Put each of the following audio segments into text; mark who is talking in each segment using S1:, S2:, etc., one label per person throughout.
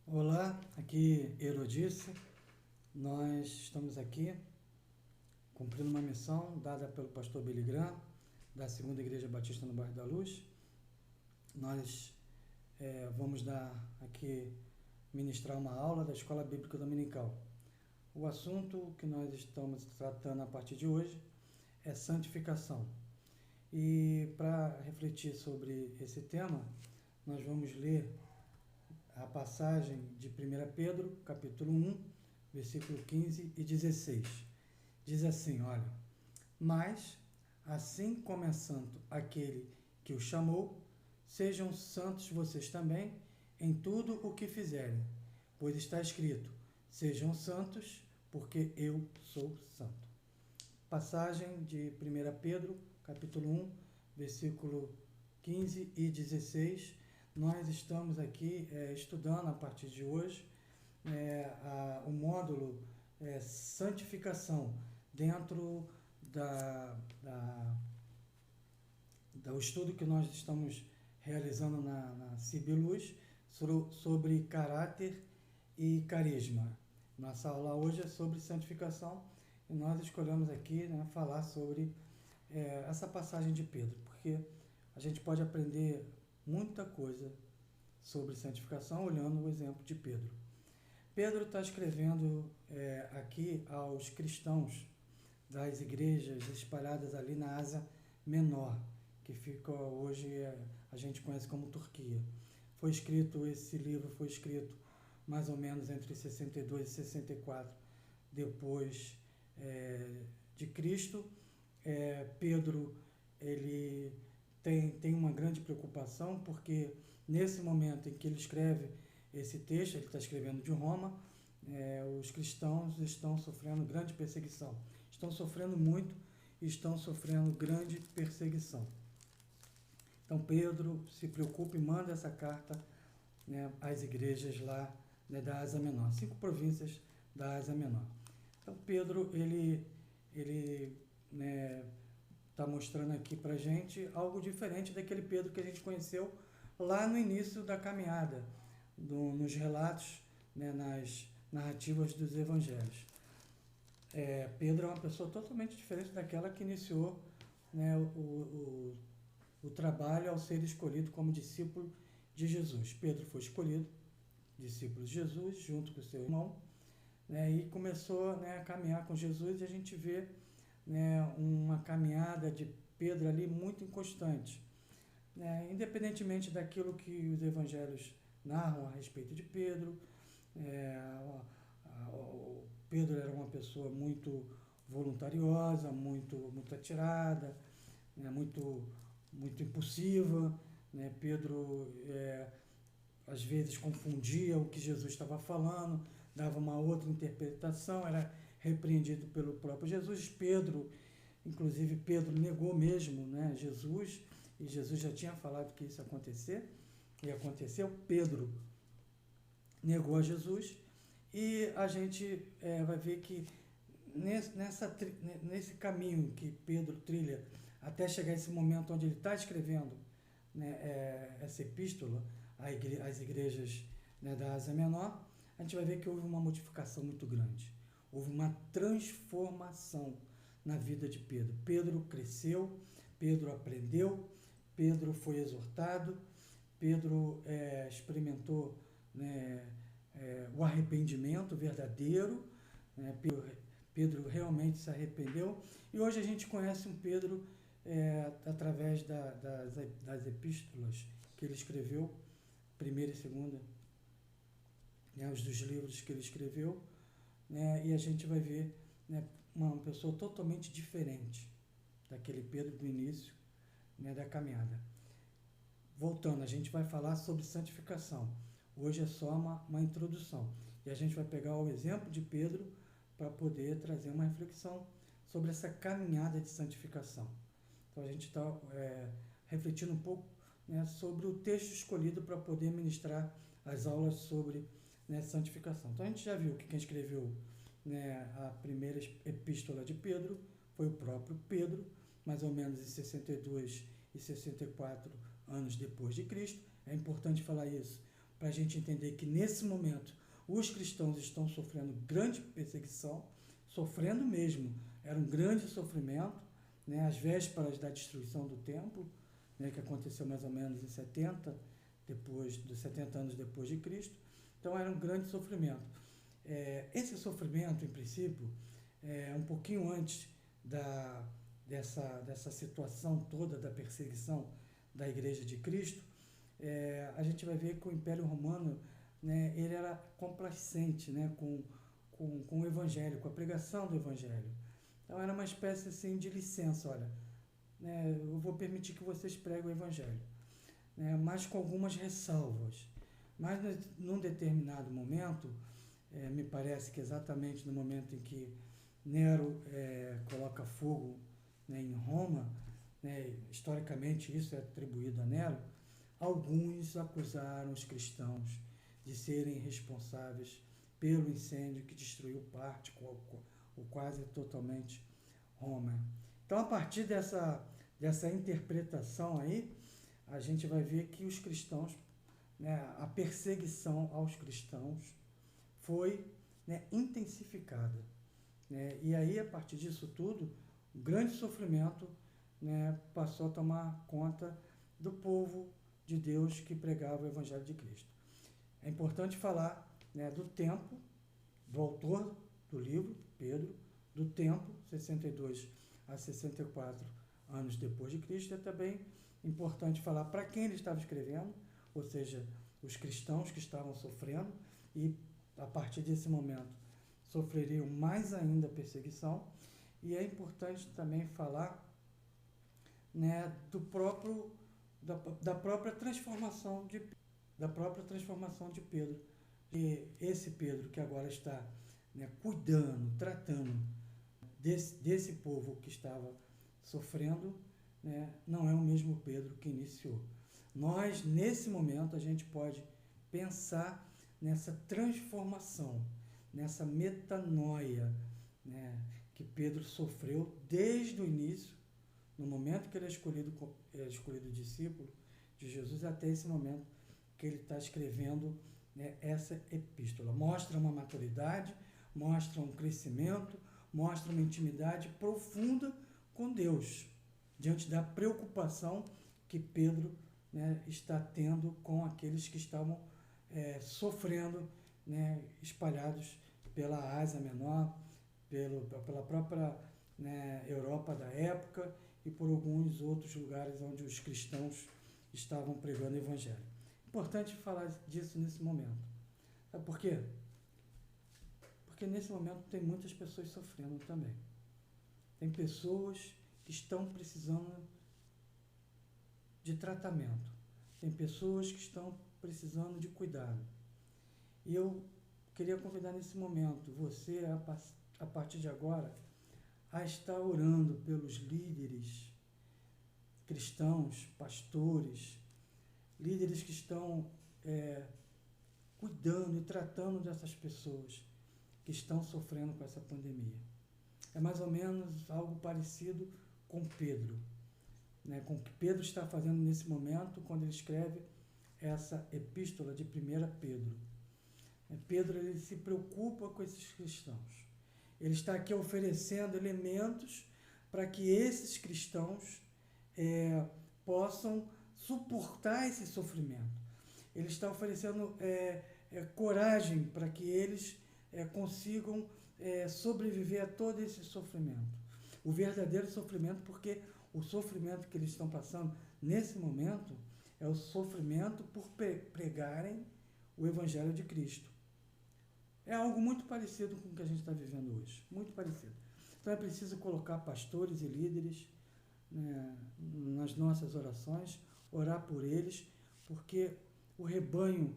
S1: Olá, aqui Herodice. Nós estamos aqui cumprindo uma missão dada pelo pastor Billy Graham, da Segunda Igreja Batista no Bairro da Luz. Nós vamos ministrar uma aula da Escola Bíblica Dominical. O assunto que nós estamos tratando a partir de hoje é santificação. E para refletir sobre esse tema, nós vamos ler a passagem de 1 Pedro, capítulo 1, versículo 15 e 16. Diz assim, olha: Mas, assim como é santo aquele que o chamou, sejam santos vocês também em tudo o que fizerem, pois está escrito, sejam santos, porque eu sou santo. Passagem de 1 Pedro, capítulo 1, versículo 15 e 16. Nós estamos aqui estudando a partir de hoje o módulo santificação dentro do estudo que nós estamos realizando na CIB Luz sobre caráter e carisma. Nossa aula hoje é sobre santificação e nós escolhemos aqui falar sobre essa passagem de Pedro, porque a gente pode aprender muita coisa sobre santificação olhando o exemplo de Pedro. Pedro está escrevendo aqui aos cristãos das igrejas espalhadas ali na Ásia Menor, que fica hoje a gente conhece como Turquia. Esse livro foi escrito mais ou menos entre 62 e 64 depois de Cristo. Pedro ele tem uma grande preocupação, porque nesse momento em que ele escreve esse texto, ele está escrevendo de Roma, os cristãos estão sofrendo grande perseguição. Estão sofrendo muito e estão sofrendo grande perseguição. Então Pedro se preocupa e manda essa carta às igrejas lá da Ásia Menor, 5 províncias da Ásia Menor. Então Pedro, ele está mostrando aqui para a gente algo diferente daquele Pedro que a gente conheceu lá no início da caminhada, nos relatos, nas narrativas dos evangelhos. Pedro é uma pessoa totalmente diferente daquela que iniciou o trabalho ao ser escolhido como discípulo de Jesus. Pedro foi escolhido discípulo de Jesus junto com o seu irmão, e começou a caminhar com Jesus, e a gente vê uma caminhada de Pedro ali muito inconstante. Independentemente daquilo que os evangelhos narram a respeito de Pedro, Pedro era uma pessoa muito voluntariosa, muito atirada, muito impulsiva. Pedro às vezes confundia o que Jesus estava falando, dava uma outra interpretação, era repreendido pelo próprio Jesus. Inclusive Pedro negou mesmo Jesus, e Jesus já tinha falado que isso ia acontecer, e aconteceu. Pedro negou a Jesus, e a gente vai ver que nesse caminho que Pedro trilha até chegar esse momento onde ele está escrevendo essa epístola às igrejas da Ásia Menor, a gente vai ver que houve uma modificação muito grande. Houve uma transformação na vida de Pedro. Pedro cresceu, Pedro aprendeu, Pedro foi exortado, Pedro experimentou o arrependimento verdadeiro, Pedro realmente se arrependeu, e hoje a gente conhece um Pedro através das epístolas que ele escreveu, 1ª e 2ª, os dos livros que ele escreveu, e a gente vai ver uma pessoa totalmente diferente daquele Pedro do início da caminhada. Voltando, a gente vai falar sobre santificação. Hoje é só uma introdução, e a gente vai pegar o exemplo de Pedro para poder trazer uma reflexão sobre essa caminhada de santificação. Então a gente está refletindo um pouco sobre o texto escolhido para poder ministrar as aulas sobre santificação. Então a gente já viu que quem escreveu a primeira epístola de Pedro foi o próprio Pedro, mais ou menos em 62 e 64 anos depois de Cristo. É importante falar isso, para a gente entender que nesse momento os cristãos estão sofrendo grande perseguição, sofrendo mesmo, era um grande sofrimento, né, às vésperas da destruição do templo, né, que aconteceu mais ou menos em 70, depois dos 70 anos depois de Cristo. Então era um grande sofrimento. Esse sofrimento, em princípio, um pouquinho antes dessa situação toda da perseguição da Igreja de Cristo, a gente vai ver que o Império Romano, né, ele era complacente, né, com o Evangelho, com a pregação do Evangelho. Então era uma espécie assim, de licença, olha, né, eu vou permitir que vocês preguem o Evangelho, né, mas com algumas ressalvas. Mas num determinado momento, me parece que exatamente no momento em que Nero coloca fogo, né, em Roma, né, historicamente isso é atribuído a Nero, alguns acusaram os cristãos de serem responsáveis pelo incêndio que destruiu parte, ou quase totalmente, Roma. Então, a partir dessa interpretação aí, a gente vai ver que os cristãos, né, a perseguição aos cristãos foi, né, intensificada. Né? E aí, a partir disso tudo, o grande sofrimento, né, passou a tomar conta do povo de Deus que pregava o Evangelho de Cristo. É importante falar, né, do tempo, do autor do livro, Pedro, do tempo, 62 a 64 anos depois de Cristo. É também importante falar para quem ele estava escrevendo, ou seja, os cristãos que estavam sofrendo e, a partir desse momento, sofreriam mais ainda perseguição. E é importante também falar, né, da própria transformação de Pedro. E esse Pedro que agora está, né, cuidando, tratando desse povo que estava sofrendo, né, não é o mesmo Pedro que iniciou. Nós, nesse momento, a gente pode pensar nessa transformação, nessa metanoia, né, que Pedro sofreu desde o início, no momento que ele é escolhido discípulo de Jesus, até esse momento que ele está escrevendo, né, essa epístola. Mostra uma maturidade, mostra um crescimento, mostra uma intimidade profunda com Deus, diante da preocupação que Pedro, né, está tendo com aqueles que estavam sofrendo, né, espalhados pela Ásia Menor, pela própria, né, Europa da época e por alguns outros lugares onde os cristãos estavam pregando o Evangelho. Importante falar disso nesse momento. Sabe por quê? Porque nesse momento tem muitas pessoas sofrendo também. Tem pessoas que estão precisando de tratamento. Tem pessoas que estão precisando de cuidado. E eu queria convidar nesse momento você, a partir de agora, a estar orando pelos líderes cristãos, pastores, líderes que estão cuidando e tratando dessas pessoas que estão sofrendo com essa pandemia. É mais ou menos algo parecido com Pedro, né, com o que Pedro está fazendo nesse momento, quando ele escreve essa epístola de 1 Pedro. Pedro, ele se preocupa com esses cristãos. Ele está aqui oferecendo elementos para que esses cristãos possam suportar esse sofrimento. Ele está oferecendo coragem para que eles consigam sobreviver a todo esse sofrimento. O verdadeiro sofrimento, porque o sofrimento que eles estão passando nesse momento é o sofrimento por pregarem o Evangelho de Cristo. É algo muito parecido com o que a gente está vivendo hoje, muito parecido. Então é preciso colocar pastores e líderes, né, nas nossas orações, orar por eles, porque o rebanho,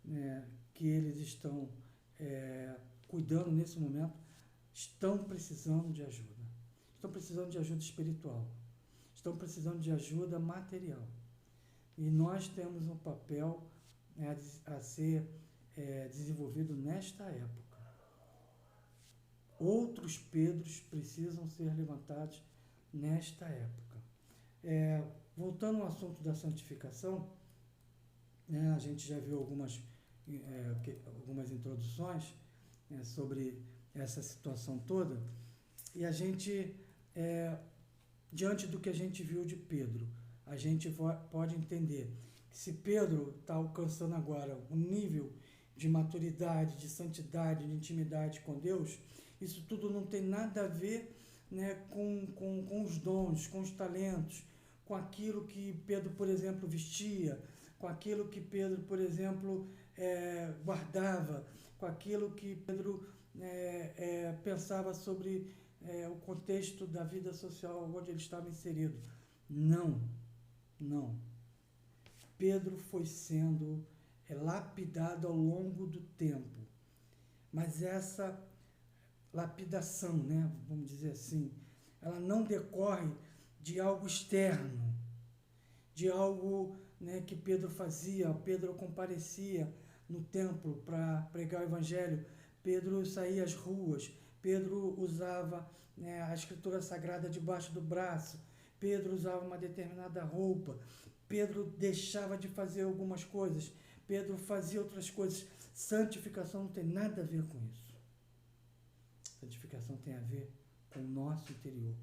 S1: né, que eles estão cuidando nesse momento estão precisando de ajuda. Estão precisando de ajuda espiritual. Estão precisando de ajuda material. E nós temos um papel a ser desenvolvido nesta época. Outros Pedros precisam ser levantados nesta época. Voltando ao assunto da santificação, né? A gente já viu algumas introduções, né, sobre essa situação toda, e a gente, diante do que a gente viu de Pedro, a gente pode entender que se Pedro está alcançando agora um nível de maturidade, de santidade, de intimidade com Deus, isso tudo não tem nada a ver, né, com os dons, com os talentos, com aquilo que Pedro, por exemplo, vestia, com aquilo que Pedro, por exemplo, guardava, com aquilo que Pedro pensava sobre o contexto da vida social onde ele estava inserido. Não, não. Pedro foi sendo lapidado ao longo do tempo, mas essa lapidação, né, vamos dizer assim, ela não decorre de algo externo, de algo, né, que Pedro fazia. Pedro comparecia no templo para pregar o evangelho, Pedro saía às ruas, Pedro usava, né, a escritura sagrada debaixo do braço, Pedro usava uma determinada roupa, Pedro deixava de fazer algumas coisas, Pedro fazia outras coisas. Santificação não tem nada a ver com isso. Santificação tem a ver com o nosso interior,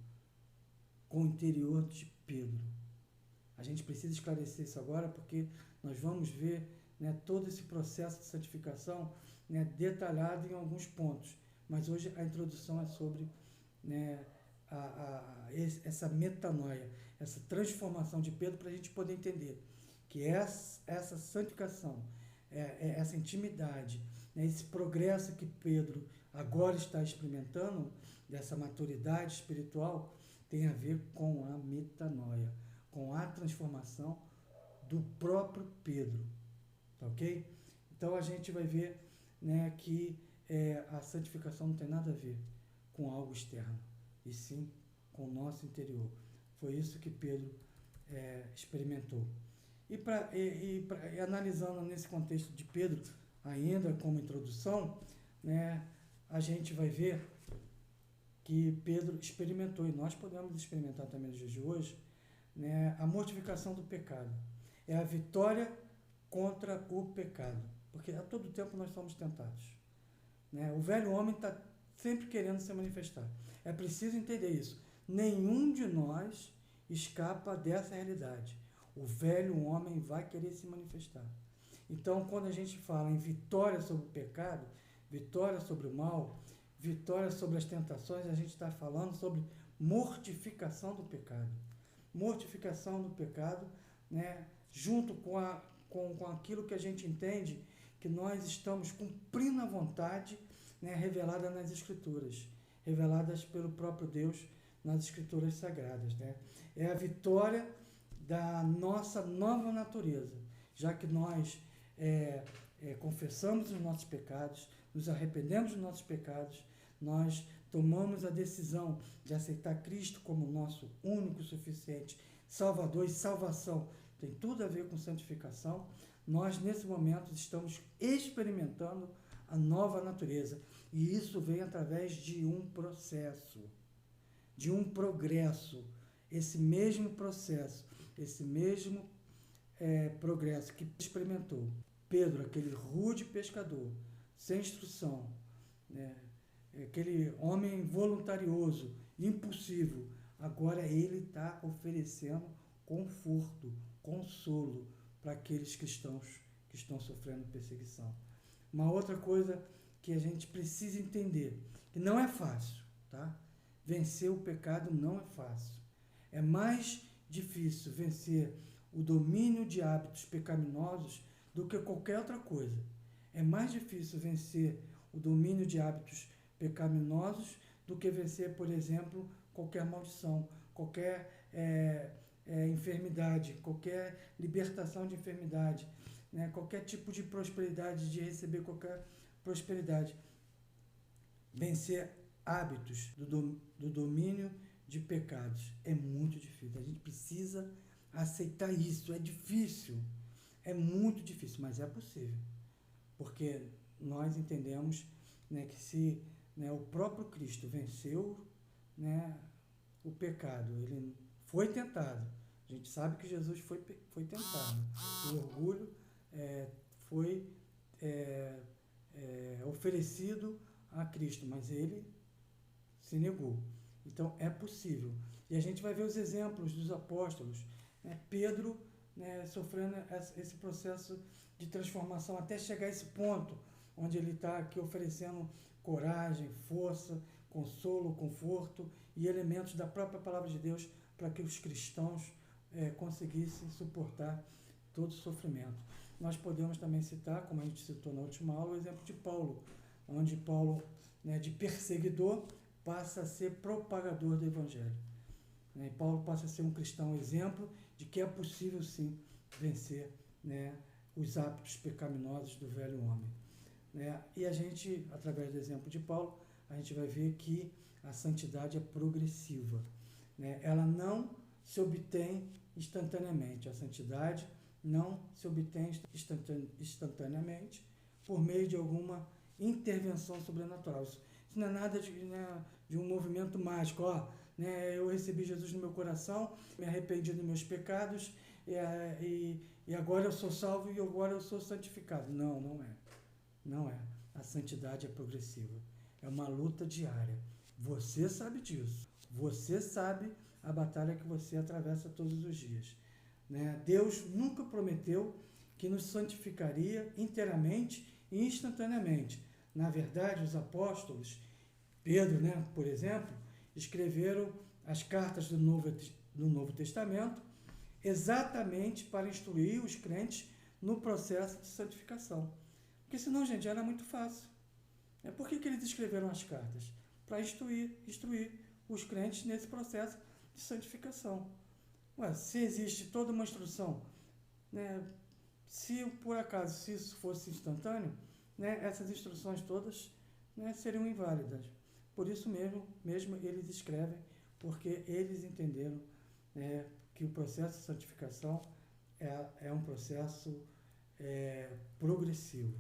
S1: com o interior de Pedro. A gente precisa esclarecer isso agora, porque nós vamos ver, né, todo esse processo de santificação, né, detalhado em alguns pontos. Mas hoje a introdução é sobre, né, essa metanoia, essa transformação de Pedro, para a gente poder entender que essa santificação, essa intimidade, né, esse progresso que Pedro agora está experimentando, dessa maturidade espiritual, tem a ver com a metanoia, com a transformação do próprio Pedro, tá ok? Então a gente vai ver, né, que a santificação não tem nada a ver com algo externo, e sim com o nosso interior. Foi isso que Pedro experimentou. E analisando nesse contexto de Pedro, ainda como introdução, né, a gente vai ver que Pedro experimentou, e nós podemos experimentar também nos dias de hoje, né, a mortificação do pecado. É a vitória contra o pecado, porque a todo tempo nós somos tentados, né? O velho homem está sempre querendo se manifestar. É preciso entender isso. Nenhum de nós escapa dessa realidade. O velho homem vai querer se manifestar. Então, quando a gente fala em vitória sobre o pecado, vitória sobre o mal, vitória sobre as tentações, a gente está falando sobre mortificação do pecado. Mortificação do pecado, né, junto com aquilo que a gente entende que nós estamos cumprindo a vontade, né, revelada nas Escrituras, reveladas pelo próprio Deus nas Escrituras Sagradas, né? É a vitória da nossa nova natureza, já que nós confessamos os nossos pecados, nos arrependemos dos nossos pecados, nós tomamos a decisão de aceitar Cristo como nosso único, suficiente Salvador e salvação. Tem tudo a ver com santificação. Nós, nesse momento, estamos experimentando a nova natureza. E isso vem através de um processo, de um progresso. Esse mesmo processo, esse mesmo progresso que experimentou Pedro, aquele rude pescador, sem instrução, né? Aquele homem voluntarioso, impulsivo, agora ele está oferecendo conforto, consolo para aqueles cristãos que estão sofrendo perseguição. Uma outra coisa que a gente precisa entender, que não é fácil, tá? Vencer o pecado não é fácil. É mais difícil vencer o domínio de hábitos pecaminosos do que qualquer outra coisa. É mais difícil vencer o domínio de hábitos pecaminosos do que vencer, por exemplo, qualquer maldição, qualquer enfermidade, qualquer libertação de enfermidade, né? Qualquer tipo de prosperidade, de receber qualquer prosperidade. Vencer hábitos do domínio de pecados é muito difícil. A gente precisa aceitar isso. É difícil, é muito difícil, mas é possível, porque nós entendemos, né, que se, né, o próprio Cristo venceu, né, o pecado, ele foi tentado. A gente sabe que Jesus foi tentado. O orgulho, foi oferecido a Cristo, mas ele se negou. Então, é possível. E a gente vai ver os exemplos dos apóstolos, né? Pedro, né, sofrendo esse processo de transformação até chegar a esse ponto, onde ele está aqui oferecendo coragem, força, consolo, conforto e elementos da própria palavra de Deus para que os cristãos conseguissem suportar todo o sofrimento. Nós podemos também citar, como a gente citou na última aula, o exemplo de Paulo, onde Paulo, né, de perseguidor, passa a ser propagador do Evangelho. Né? Paulo passa a ser um cristão exemplo de que é possível, sim, vencer, né, os hábitos pecaminosos do velho homem. Né? E a gente, através do exemplo de Paulo, a gente vai ver que a santidade é progressiva. Né? Ela não se obtém instantaneamente. A santidade não se obtém instantaneamente por meio de alguma intervenção sobrenatural. Isso não é nada de um movimento mágico. Né, eu recebi Jesus no meu coração, me arrependi dos meus pecados e agora eu sou salvo e agora eu sou santificado. Não, não é. Não é. A santidade é progressiva. É uma luta diária. Você sabe disso. Você sabe a batalha que você atravessa todos os dias. Né? Deus nunca prometeu que nos santificaria inteiramente e instantaneamente. Na verdade, os apóstolos, Pedro, né, por exemplo, escreveram as cartas do Novo Testamento exatamente para instruir os crentes no processo de santificação. Porque senão, gente, era muito fácil. Por que eles escreveram as cartas? Para instruir os crentes nesse processo de santificação. Se existe toda uma instrução, né, se por acaso se isso fosse instantâneo, né, essas instruções todas, né, seriam inválidas. Por isso mesmo eles escrevem, porque eles entenderam, né, que o processo de santificação é um processo progressivo.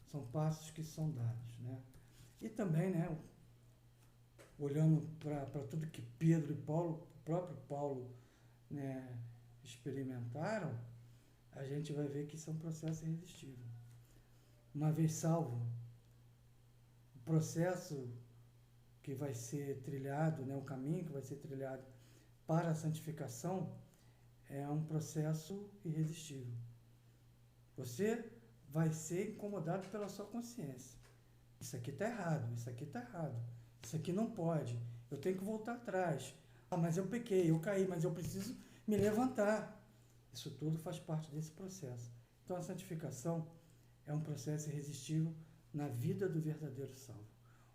S1: São passos que são dados. Né? E também, né, olhando para tudo que Pedro e Paulo, o próprio Paulo, né, experimentaram, a gente vai ver que isso é um processo irresistível. Uma vez salvo, o processo que vai ser trilhado, né, o caminho que vai ser trilhado para a santificação é um processo irresistível. Você vai ser incomodado pela sua consciência. Isso aqui está errado, isso aqui está errado, isso aqui não pode, eu tenho que voltar atrás. Mas eu pequei, eu caí, mas eu preciso me levantar. Isso tudo faz parte desse processo. Então a santificação é um processo irresistível na vida do verdadeiro salvo.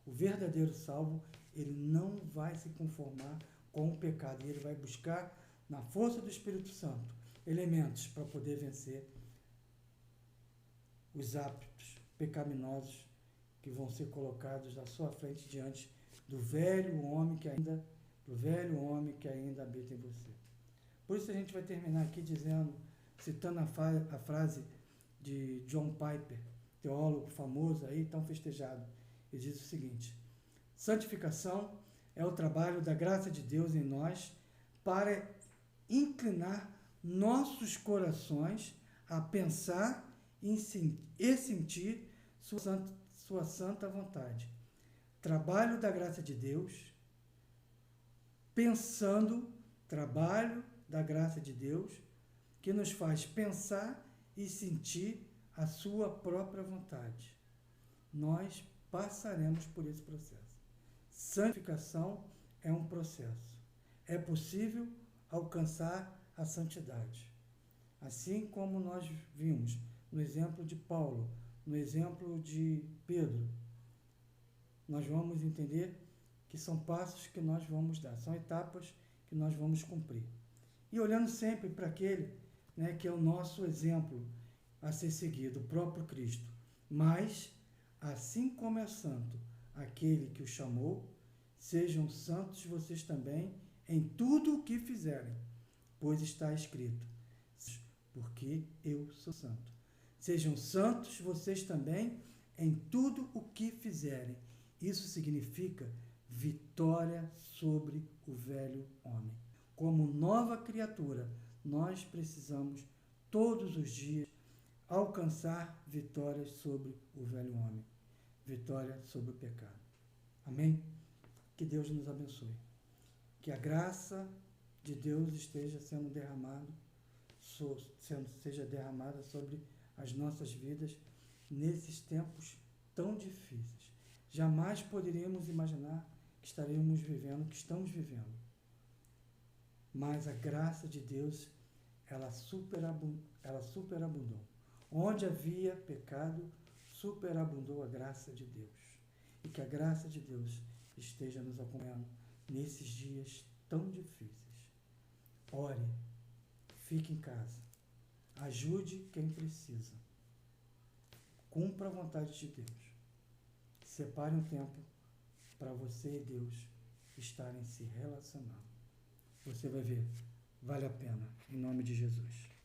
S1: O verdadeiro salvo, ele não vai se conformar com o pecado, e ele vai buscar, na força do Espírito Santo, elementos para poder vencer os hábitos pecaminosos que vão ser colocados à sua frente diante do velho homem que ainda habita em você. Por isso a gente vai terminar aqui citando a frase de John Piper, teólogo famoso aí, tão festejado. Ele diz o seguinte: santificação é o trabalho da graça de Deus em nós para inclinar nossos corações a pensar e sentir sua santa vontade. Trabalho da graça de Deus, trabalho da graça de Deus, que nos faz pensar e sentir a sua própria vontade. Nós passaremos por esse processo. Santificação é um processo. É possível alcançar a santidade. Assim como nós vimos no exemplo de Paulo, no exemplo de Pedro, nós vamos entender que são passos que nós vamos dar, são etapas que nós vamos cumprir. E olhando sempre para aquele, né, que é o nosso exemplo a ser seguido, o próprio Cristo. Mas, assim como é santo aquele que o chamou, sejam santos vocês também em tudo o que fizerem, pois está escrito: porque eu sou santo. Sejam santos vocês também em tudo o que fizerem. Isso significa vitória sobre o velho homem. Como nova criatura, nós precisamos todos os dias alcançar vitórias sobre o velho homem, vitória sobre o pecado. Amém? Que Deus nos abençoe. Que a graça de Deus esteja sendo derramada, seja derramada sobre as nossas vidas nesses tempos tão difíceis. Jamais poderíamos imaginar que estaremos vivendo o que estamos vivendo. Mas a graça de Deus, ela superabundou. Onde havia pecado, superabundou a graça de Deus. E que a graça de Deus esteja nos acompanhando nesses dias tão difíceis. Ore, fique em casa, ajude quem precisa. Cumpra a vontade de Deus. Separe um tempo para você e Deus estarem se relacionando. Você vai ver, vale a pena, em nome de Jesus.